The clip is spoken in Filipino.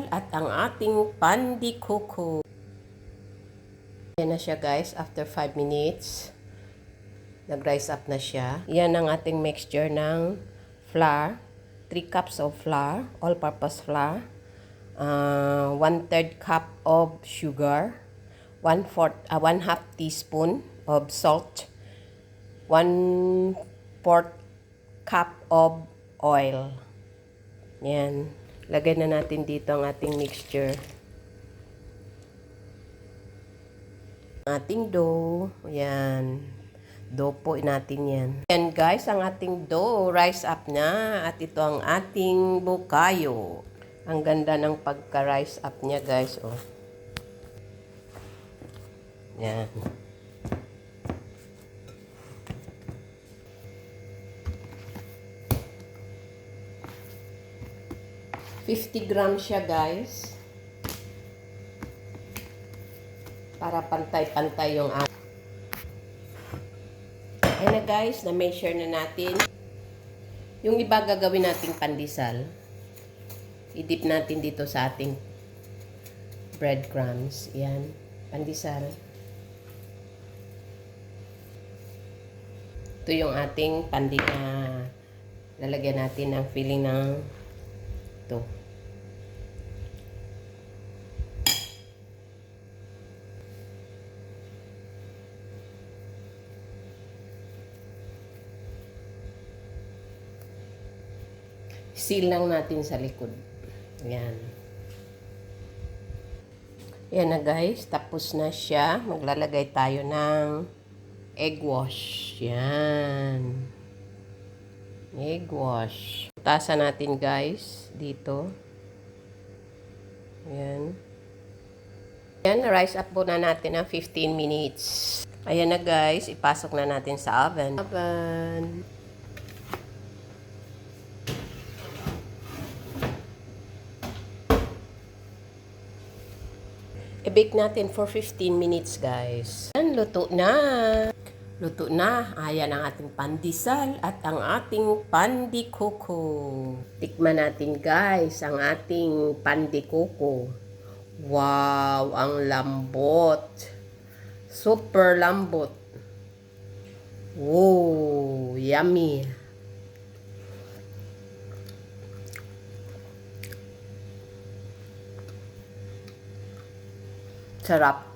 at ang ating pandikoko. Yan na siya guys, after 5 minutes. Nag-rise up na siya. Yan ang ating mixture ng flour. 3 cups of flour, all-purpose flour. 1/3 cup of sugar. 1/2 teaspoon of salt. 1/4 cup of oil. Yan. Lagay na natin dito ang ating mixture. Ating dough. Yan. Dough po natin yan. Yan guys, ang ating dough. Rise up na. At ito ang ating bukayo. Ang ganda ng pagka-rise up niya guys. Oh. Yan. 50 grams siya guys. Para pantay-pantay yung ating. Ayan na guys, na-measure na natin. Yung iba gagawin nating pandesal. I-dip natin dito sa ating breadcrumbs. Yan, pandesal. Ito yung ating lalagyan natin ng filling ng ito. Seal lang natin sa likod. Yan. Yan na guys. Tapos na siya. Maglalagay tayo ng egg wash. Yan. Egg wash. Tasa natin guys. Dito. Yan. Yan. Rise up muna natin ng 15 minutes. Ayan na guys. Ipasok na natin sa oven. I-bake natin for 15 minutes, guys. Yan, luto na. Luto na. Ayan ang ating pandesal at ang ating pandikoko. Tikman natin, guys, ang ating pandikoko. Wow, ang lambot. Super lambot. Wow, yummy. Sarap.